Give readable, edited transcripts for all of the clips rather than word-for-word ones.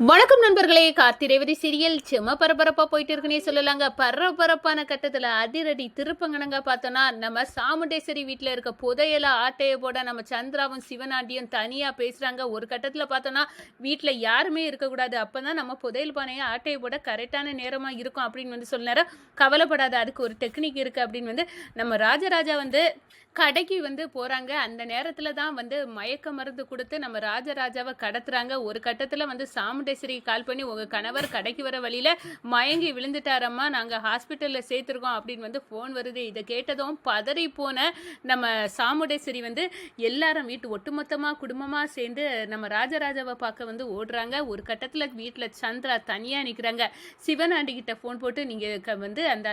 வணக்கம் நண்பர்களே. கார்த்தி ரேவதி சீரியல் செம பரபரப்பா போயிட்டு இருக்குன்னே சொல்லலாங்க. பரபரப்பான கட்டத்துல அதிரடி திருப்பங்கனங்க பார்த்தோன்னா, நம்ம சாமுண்டேஸ்வரி வீட்டுல இருக்க புதையல ஆட்டைய போட நம்ம சந்திராவும் சிவனாண்டியும் தனியா பேசுறாங்க. ஒரு கட்டத்துல பார்த்தோன்னா, வீட்டுல யாருமே இருக்கக்கூடாது, அப்பதான் நம்ம புதையல் பானையை ஆட்டைய போட கரெக்டான நேரமா இருக்கும் அப்படின்னு வந்து சொன்னாரு. கவலைப்படாத, அதுக்கு ஒரு டெக்னிக் இருக்கு அப்படின்னு வந்து நம்ம ராஜராஜா வந்து கடைக்கு வந்து போறாங்க. அந்த நேரத்துல தான் வந்து மயக்க மருந்து கொடுத்து நம்ம ராஜராஜாவை கடத்துறாங்க. ஒரு கட்டத்துல வந்து சாமுண்டேஸ்வரி கால் பண்ணி, உங்க கணவர் கடைக்கு வர வழியில மயங்கி விழுந்துட்டாரம்மா, நாங்க ஹாஸ்பிட்டல்ல சேர்த்துருக்கோம் அப்படின்னு வந்து போன் வருது. இதை கேட்டதும் பதறி போன நம்ம சாமுண்டேஸ்வரி வந்து எல்லாரும் ஒட்டுமொத்தமா குடும்பமா சேர்ந்து நம்ம ராஜராஜாவை பார்க்க வந்து ஓடுறாங்க. ஒரு கட்டத்துல வீட்டுல சந்திரா தனியா நிக்கிறாங்க. சிவனாண்டி கிட்ட போன் போட்டு, நீங்க வந்து அந்த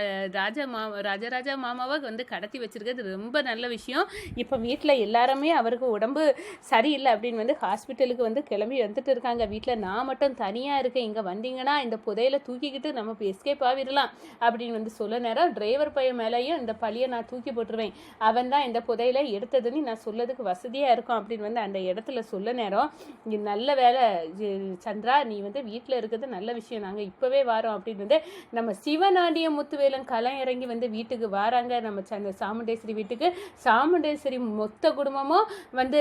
ராஜராஜா மாமாவை வந்து கடத்தி வச்சிருக்கிறது ரொம்ப நல்ல விஷயம். இப்போ வீட்டில் எல்லாருமே அவருக்கு உடம்பு சரியில்லை அப்படின்னு வந்து ஹாஸ்பிட்டலுக்கு வந்து கிளம்பி வந்துட்டு இருக்காங்க. வீட்டில் நான் மட்டும் தனியாக இருக்கேன், இங்கே வந்தீங்கன்னா இந்த புதையில தூக்கிக்கிட்டு நம்ம எஸ்கேப் ஆகிடலாம் அப்படின்னு வந்து சொல்ல நேரம், டிரைவர் பையன் மேலேயும் இந்த பழியை நான் தூக்கி போட்டுருவேன், அவன் தான் இந்த புதையில எடுத்ததுன்னு நான் சொல்லதுக்கு வசதியாக இருக்கும் அப்படின்னு வந்து அந்த இடத்துல சொல்ல நேரம், இங்கே நல்ல வேலை சந்திரா, நீ வந்து வீட்டில் இருக்கிறது நல்ல விஷயம், நாங்கள் இப்போவே வரோம் அப்படின்னு வந்து நம்ம சிவனாண்டிய முத்துவேலன் களம் இறங்கி வந்து வீட்டுக்கு வராங்க. நம்ம சாமுண்டேஸ்வரி வீட்டுக்கு. சாமுண்டேஸ்வரி மொத்த குடும்பமும் வந்து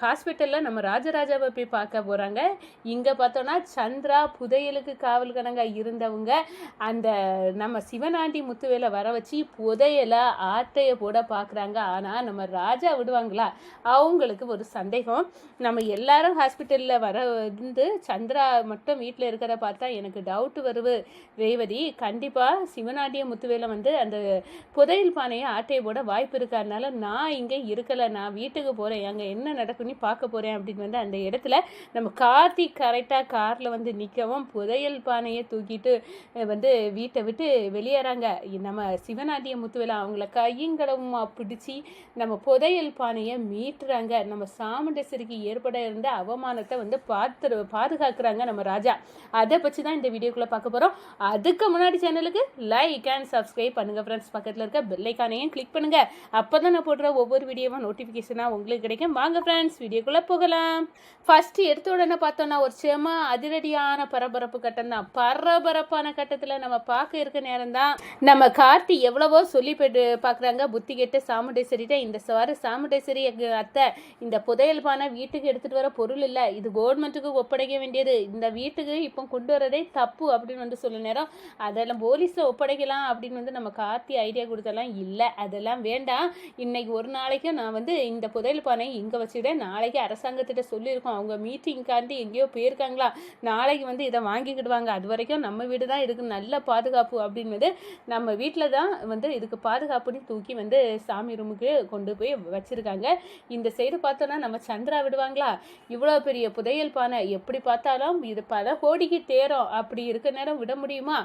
ஹாஸ்பிட்டலில் நம்ம ராஜராஜாவை போய் பார்க்க போகிறாங்க. இங்கே பார்த்தோன்னா சந்திரா புதையலுக்கு காவல் கணங்க இருந்தவங்க அந்த நம்ம சிவனாண்டி முத்துவேலை வர வச்சு புதையலை ஆட்டையை போட பார்க்குறாங்க. ஆனால் நம்ம ராஜா விடுவாங்களா? அவங்களுக்கு ஒரு சந்தேகம். நம்ம எல்லாரும் ஹாஸ்பிட்டலில் வர வந்து சந்திரா மட்டும் வீட்டில் இருக்கிறத பார்த்தா எனக்கு டவுட் வருது ரேவதி. கண்டிப்பாக சிவனாண்டிய முத்துவேலை வந்து அந்த புதையல் பானையை ஆட்டையை போட வாய்ப்பு இருக்கு. அதனால நான் இங்கே இருக்கலை, நான் வீட்டுக்கு போகிறேன், அங்கே என்ன நடக்குன்னு பார்க்க போகிறேன் அப்படின்னு வந்து அந்த இடத்துல நம்ம கார்த்திக் கரெக்டாக காரில் வந்து நிற்கவும் புதையல் பானையை தூக்கிட்டு வந்து வீட்டை விட்டு வெளியேறாங்க. நம்ம சிவனாண்டிய முத்துவேலை அவங்கள கையங்களவுமா பிடிச்சி நம்ம புதையல் பானையை மீட்டுறாங்க. நம்ம சாமுண்டேஸ்வரிக்கு ஏற்பட இருந்த அவமானத்தை வந்து பாதுகாக்கிறாங்க நம்ம ராஜா. அதை பற்றி தான் இந்த வீடியோக்குள்ளே பார்க்க போகிறோம். அதுக்கு முன்னாடி சேனலுக்கு லைக் அண்ட் சப்ஸ்கிரைப் பண்ணுங்கள் ஃப்ரெண்ட்ஸ். பக்கத்தில் இருக்க பெல் ஐக்கானையும் கிளிக் பண்ணுங்கள். அப்போ தான் நான் போடுற ஒவ்வொரு வீடியோவும் நோட்டிஃபிகேஷனாக உங்களுக்கு கிடைக்கும். வாங்க ஃப்ரெண்ட்ஸ், வீடியோக்குள்ளே போகலாம். ஃபஸ்ட்டு எடுத்த உடனே பார்த்தோன்னா ஒரு செம அதிரடியான பரபரப்பு கட்டம் தான். பரபரப்பான கட்டத்தில் நம்ம பார்க்க இருக்க நேரம் தான் நம்ம கார்த்தி எவ்வளவோ சொல்லி போய்ட்டு பார்க்குறாங்க. புத்தி கெட்டு சாமுண்டேஸ்வரிட்ட, இந்த சாமுண்டேஸ்வரி அத்தை, இந்த புதையல் பானை வீட்டுக்கு எடுத்துகிட்டு வர பொருள் இல்லை, இது கவர்மெண்ட்டுக்கு ஒப்படைக்க வேண்டியது, இந்த வீட்டுக்கு இப்போ கொண்டு வரதே தப்பு அப்படின்னு வந்து சொல்ல நேரம், அதெல்லாம் போலீஸில் ஒப்படைக்கலாம் அப்படின்னு வந்து நம்ம கார்த்தி ஐடியா கொடுத்தலாம். இல்லை, அதெல்லாம் வேண்டாம், இன்னைக்கு ஒரு நாளைக்கு நான் வந்து இந்த புதையல் பானை இங்கே வச்சுக்கிட்டேன், நாளைக்கு அரசாங்கத்திட்ட சொல்லியிருக்கோம், அவங்க மீட்டிங்காண்டி எங்கேயோ போயிருக்காங்களா, நாளைக்கு வந்து இதை வாங்கிக்கிடுவாங்க, அது வரைக்கும் நம்ம வீடு தான் இதுக்கு நல்ல பாதுகாப்பு அப்படின்னு வந்து நம்ம வீட்டில் தான் வந்து இதுக்கு பாதுகாப்புன்னு தூக்கி வந்து சாமி ரூமுக்கு கொண்டு போய் வச்சுருக்காங்க. இந்த சைடு பார்த்தோன்னா நம்ம சந்திரா விடுவாங்களா? இவ்வளோ பெரிய புதையல் பானை எப்படி பார்த்தாலும் இது பல கோடிக்கு தேரும், அப்படி இருக்க நேரம் விட முடியுமா?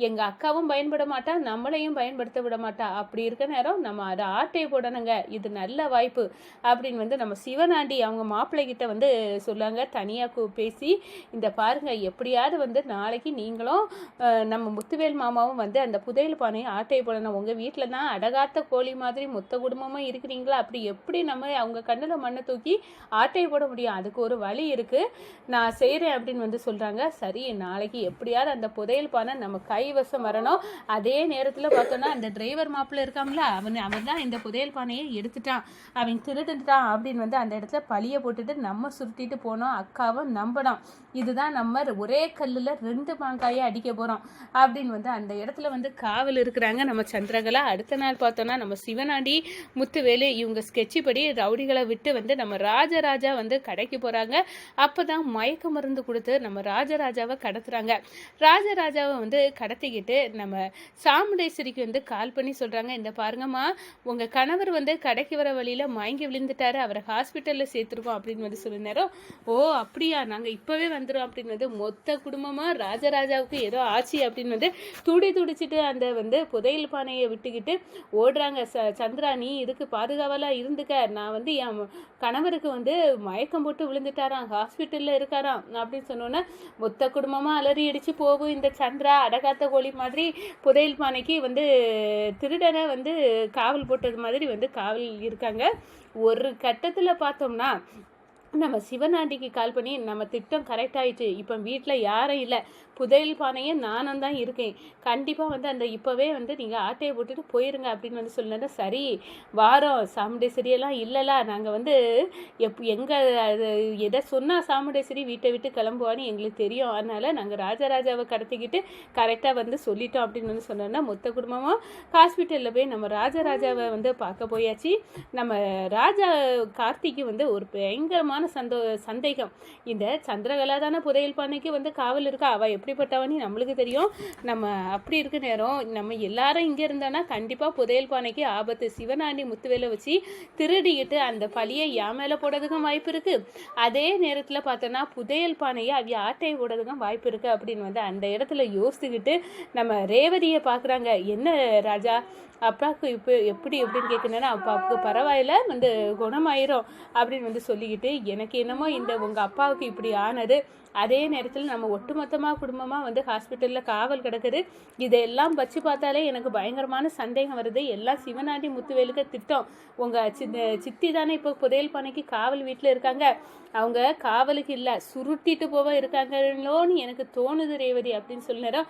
எங்கள் அக்காவும் பயன்பட மாட்டா, நம்மளையும் பயன்படுத்த விட மாட்டா, அப்படி இருக்க நேரம் நம்ம அதை ஆட்டையை போடணுங்க, இது நல்ல வாய்ப்பு அப்படின்னு வந்து நம்ம சிவனாண்டி அவங்க மாப்பிள்ளைகிட்ட வந்து சொல்லுவாங்க. தனியாக பேசி, இந்த பாருங்க, எப்படியாவது வந்து நாளைக்கு நீங்களும் நம்ம முத்துவேல் மாமாவும் வந்து அந்த புதையல் பானையை ஆட்டையை போடணும், உங்கள் வீட்டில் தான் அடகாத்த கோழி மாதிரி மொத்த குடும்பமும் இருக்கிறீங்களா, அப்படி எப்படி நம்ம அவங்க கண்ணில் மண்ணை தூக்கி ஆட்டையை போட முடியும், அதுக்கு ஒரு வழி இருக்குது, நான் செய்கிறேன் அப்படின்னு வந்து சொல்கிறாங்க. சரி, நாளைக்கு எப்படியாவது அந்த புதையல் பானை நம்ம கைவசம் வரணும். அதே நேரத்தில் பார்த்தோன்னா அந்த டிரைவர் மாப்பிள்ளை இருக்காங்களா, அவன் தான் இந்த புதையல் பானையை எடுத்துட்டான், அவன் திருடுட்டான் அப்படின்னு வந்து அந்த இடத்துல பழியை போட்டுட்டு நம்ம சுருட்டிட்டு போனோம், அக்காவை நம்பணும், இதுதான் நம்ம ஒரே கல்லில் 2 மாங்காயை அடிக்க போகிறோம் அப்படின்னு வந்து அந்த இடத்துல வந்து காவல் இருக்கிறாங்க நம்ம சந்திரகலா. அடுத்த நாள் பார்த்தோன்னா நம்ம சிவனாண்டி முத்துவேலு இவங்க ஸ்கெட்சி படி ரவுடிகளை விட்டு வந்து நம்ம ராஜராஜா வந்து கடைக்கு போகிறாங்க. அப்போ தான் மயக்க மருந்து கொடுத்து நம்ம ராஜராஜாவை கடத்துறாங்க. ராஜராஜாவை வந்து கடத்திக்கிட்டு நம்ம சாமுண்டேஸ்வரிக்கு வந்து கால் பண்ணி சொல்கிறாங்க, இந்த பாருங்கம்மா, உங்கள் கணவர் வந்து கடைக்கு வர வழியில் மயங்கி விழுந்துட்டாரு, அவரை ஹாஸ்பிட்டலில் சேர்த்துருக்கோம் அப்படின்னு வந்து சொல்ல நேரம், ஓ அப்படியா, நாங்கள் இப்போவே வந்துடும் அப்படின்னு வந்து மொத்த குடும்பமாக ராஜராஜாவுக்கு ஏதோ ஆச்சு அப்படின்னு வந்து துடிச்சிட்டு அந்த வந்து புதையல் பானையை விட்டுக்கிட்டு ஓடுறாங்க. சந்திரா, நீ இதுக்கு பாதுகாவலாக இருந்துக்க, நான் வந்து என் கணவருக்கு வந்து மயக்கம் போட்டு விழுந்துட்டாராம், ஹாஸ்பிட்டலில் இருக்காராம் அப்படின்னு சொன்னோன்னே மொத்த குடும்பமாக அலறி அடித்து போகும். இந்த சந்திரா அடகாத்த கோழி மாதிரி புதையல் பானைக்கு வந்து திருடனை வந்து காவல் போட்டது மாதிரி வந்து காவல் இருக்காங்க. ஒரு கட்டத்தில் பார்த்தோம்னா நம்ம சிவனாண்டிக்கு கால் பண்ணி நம்ம திட்டம் கரெக்ட் ஆயிடுச்சு, இப்போ வீட்டில் யாரும் இல்லை, புதையல் பானையும் நானும் தான் இருக்கேன், கண்டிப்பாக வந்து அந்த இப்போவே வந்து நீங்கள் ஆட்டையை போட்டுட்டு போயிருங்க அப்படின்னு வந்து சொல்லினா, சரி வாரம் சாமுண்டேஸ்வரியெல்லாம் இல்லைல்ல, நாங்கள் வந்து எங்கே எதை சொன்னால் சாமுண்டேஸ்வரி வீட்டை விட்டு கிளம்புவான்னு எங்களுக்கு தெரியும், அதனால் நாங்கள் ராஜராஜாவை கடத்திக்கிட்டு கரெக்டாக வந்து சொல்லிட்டோம் அப்படின்னு வந்து சொன்னோன்னா, மொத்த குடும்பமாக ஹாஸ்பிட்டலில் போய் நம்ம ராஜராஜாவை வந்து பார்க்க போயாச்சு. நம்ம ராஜா கார்த்திக்கு வந்து ஒரு பயங்கரமான சந்தேகம், இந்த சந்திரகலா தானே புதையல் பானைக்கு வந்து காவல் இருக்கா, அவள் எப்படிப்பட்டவன்னு நம்மளுக்கு தெரியும், நம்ம அப்படி இருக்க நேரம் நம்ம எல்லாரும் இங்கே இருந்தோன்னா கண்டிப்பாக புதையல் பானைக்கு ஆபத்து, சிவனாண்டி முத்துவேலை வச்சு திருடிக்கிட்டு அந்த பழியை என் மேலே போடுறதுக்கும் வாய்ப்பு இருக்குது, அதே நேரத்தில் பார்த்தோன்னா புதையல் பானையை அவைய ஆட்டையை போடுறதுக்கும் வாய்ப்பு இருக்குது அப்படின்னு வந்து அந்த இடத்துல யோசிச்சுக்கிட்டு நம்ம ரேவதியை பார்க்குறாங்க. என்ன ராஜா, அப்பாவுக்கு இப்போ எப்படின்னு கேட்குறேன்னா, அப்பாவுக்கு பரவாயில்ல வந்து குணமாயிரும் அப்படின்னு வந்து சொல்லிக்கிட்டு, எனக்கு என்னமோ இந்த உங்கள் அப்பாவுக்கு இப்படி ஆனது, அதே நேரத்தில் நம்ம ஒட்டுமொத்தமாக குடும்பமாக வந்து ஹாஸ்பிட்டலில் காவல் கிடக்குது, இதையெல்லாம் வச்சு பார்த்தாலே எனக்கு பயங்கரமான சந்தேகம் வருது, எல்லாம் சிவனாண்டி முத்துவேலுக்கு திட்டம், உங்கள் சித்தி தானே இப்போ புதையல் பானைக்கு காவல் வீட்டில் இருக்காங்க, அவங்க காவலுக்கு இல்லை சுருட்டிட்டு போக இருக்காங்களோன்னு எனக்கு தோணுது ரேவதி அப்படின்னு சொல்லினோம்.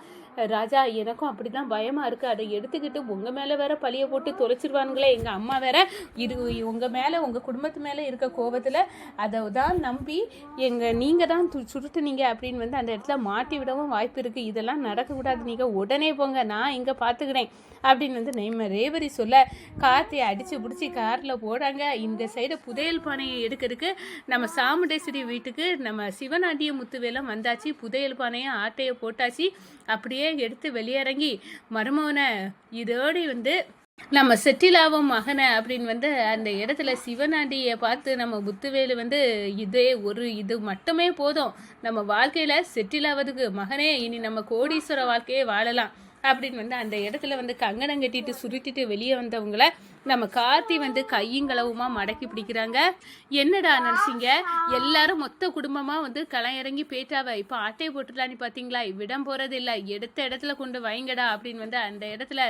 ராஜா எனக்கும் அப்படி தான் பயமாக இருக்குது, அதை எடுத்துக்கிட்டு உங்கள் மேலே வேற பழியை போட்டு தொலைச்சிருவானுங்களே, எங்கள் அம்மா வேற இது உங்கள் மேலே உங்கள் குடும்பத்து மேலே இருக்க கோபத்தில் அதை தான் நம்பி நீங்கள் தான் சுருட்டுனீங்க அப்படின்னு வந்து அந்த இடத்துல மாட்டி விடவும் வாய்ப்பு இருக்குது, இதெல்லாம் நடக்கக்கூடாது, நீங்கள் உடனே போங்க, நான் இங்கே பார்த்துக்கிறேன் அப்படின்னு வந்து நம்ம ரேவதி சொல்ல, கார்த்தியை அடித்து பிடிச்சி காரில் போடாங்க. இந்த சைடு புதையல் பானையை எடுக்கிறதுக்கு நம்ம சாமுண்டேஸ்வரி வீட்டுக்கு நம்ம சிவனாண்டிய முத்துவேலம் வந்தாச்சு, புதையல் பானையை ஆட்டையை போட்டாச்சு, அப்படியே எடுத்து வெளியிறங்கி மருமகனை இதோடு வந்து நம்ம செட்டில் ஆகும் மகனை அப்படின்னு வந்து அந்த இடத்துல சிவனாண்டியை பார்த்து நம்ம முத்துவேலு வந்து இது மட்டுமே போதும், நம்ம வாழ்க்கையில் செட்டில் ஆவதுக்கு மகனே, இனி நம்ம கோடீஸ்வர வாழ்க்கையே வாழலாம் அப்படின்னு வந்து அந்த இடத்துல வந்து கங்கணம் கட்டிட்டு சுருட்டிட்டு வெளியே வந்தவங்கள நம்ம கார்த்தி வந்து கையும் களவுமா மடக்கி பிடிக்கிறாங்க. என்னடா நினைச்சிங்க, எல்லாரும் மொத்த குடும்பமாக வந்து இறங்கி போயிட்டாவ, இப்போ ஆட்டையை போட்டுடலான்னு பார்த்தீங்களா, விடம் போகிறது இல்லை, எடுத்த இடத்துல கொண்டு வைங்கடா அப்படின்னு வந்து அந்த இடத்துல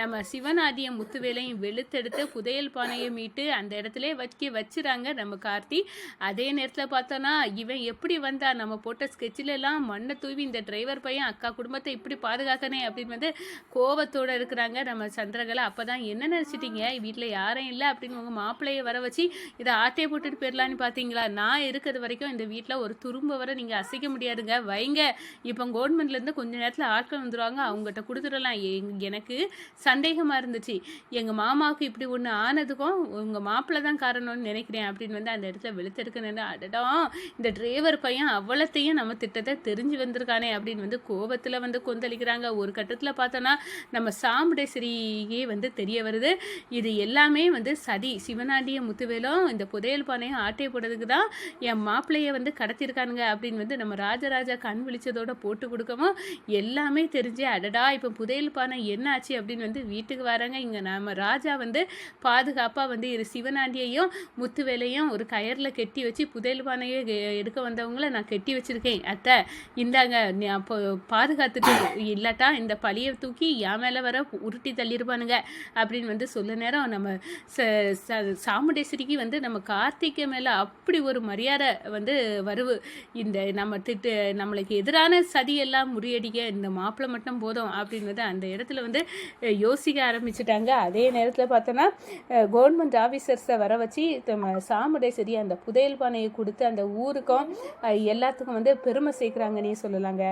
நம்ம சிவனாடிய முத்துவேலையும் வெளுத்தெடுத்து புதையல் பானையை மீட்டு அந்த இடத்துல வச்சுறாங்க நம்ம கார்த்தி. அதே நேரத்தில் பார்த்தோன்னா இவன் எப்படி வந்தா, நம்ம போட்ட ஸ்கெட்சில் எல்லாம் மண்ணை தூவி இந்த டிரைவர் பையன் அக்கா குடும்பத்தை இப்படி பாதுகாக்கனே அப்படின்னு வந்து கோபத்தோடு இருக்கிறாங்க நம்ம சந்திரகலா. அப்போ தான் என்ன நினச்சிட்டீங்க, வீட்டில் யாரும் இல்லை அப்படின்னு உங்கள் மாப்பிள்ளையை வர வச்சு இதை ஆட்டையை போட்டுட்டு போயிடலான்னு பார்த்தீங்களா, நான் இருக்கிறது வரைக்கும் இந்த வீட்டில் ஒரு துரும்ப வர நீங்கள் அசைக்க முடியாதுங்க, வைங்க, இப்போ கவர்மெண்ட்லேருந்து கொஞ்ச நேரத்தில் ஆட்கள் வந்துடுவாங்க, அவங்ககிட்ட கொடுத்துடலாம். எனக்கு சந்தேகமாக இருந்துச்சு, எங்கள் மாமாவுக்கு இப்படி ஒன்று ஆனதுக்கும் உங்கள் மாப்பிள்ளை தான் காரணம்னு நினைக்கிறேன் அப்படின்னு வந்து அந்த இடத்துல வெளுத்தெடுக்கணுன்னு, அடடம் இந்த டிரைவர் பையன் அவ்வளோத்தையும் நம்ம திட்டத்தை தெரிஞ்சு வந்திருக்கானே அப்படின்னு வந்து கோபத்தில் வந்து கொந்தளிக்கிறாங்க. ஒரு கட்டத்தில் பார்த்தோன்னா நம்ம சாமுண்டேஸ்வரியே வந்து தெரிய வருது, இது எல்லாமே வந்து சதி, சிவனாண்டிய முத்துவேலும் இந்த புதையல் பானையும் ஆட்டையை போடுறதுக்கு தான் என் மாப்பிள்ளையை வந்து கடத்திருக்கானுங்க அப்படின்னு வந்து நம்ம ராஜராஜா கண் விழிச்சதோட போட்டு கொடுக்கவும் எல்லாமே தெரிஞ்சு, அடடா இப்போ புதையல் பானை என்ன ஆச்சு அப்படின்னு வந்து வீட்டுக்கு வராங்க. இங்கே நம்ம ராஜா வந்து பாதுகாப்பாக வந்து இரு சிவனாண்டியையும் முத்துவேலையும் ஒரு கயரில் கெட்டி வச்சு புதையல் பானையை எடுக்க வந்தவங்கள நான் கெட்டி வச்சுருக்கேன், அத்தை இந்தாங்க அப்போ பாதுகாத்துட்டு, இல்லாட்டா இந்த பழியை தூக்கி என் மேலே வர உருட்டி தள்ளியிருப்பானுங்க அப்படின்னு வந்து சொல்ல நேரம் நம்ம சாமுண்டேஸ்வரிக்கு வந்து நம்ம கார்த்திகை மேலே அப்படி ஒரு மரியாதை வந்து வருவு, இந்த நம்மளுக்கு எதிரான சதியெல்லாம் முறியடிக்க இந்த மாப்பிள்ளை மட்டும் போதும் அப்படின்னு வந்து அந்த இடத்துல வந்து யோசிக்க ஆரம்பிச்சுட்டாங்க. அதே நேரத்தில் பார்த்தோன்னா கவர்மெண்ட் ஆஃபீஸர்ஸை வர வச்சு நம்ம சாமுண்டேஸ்வரி அந்த புதையல் பானையை கொடுத்து அந்த ஊருக்கும் எல்லாத்துக்கும் வந்து பெருமை சேர்க்குறாங்கன்னே சொல்லலாங்க.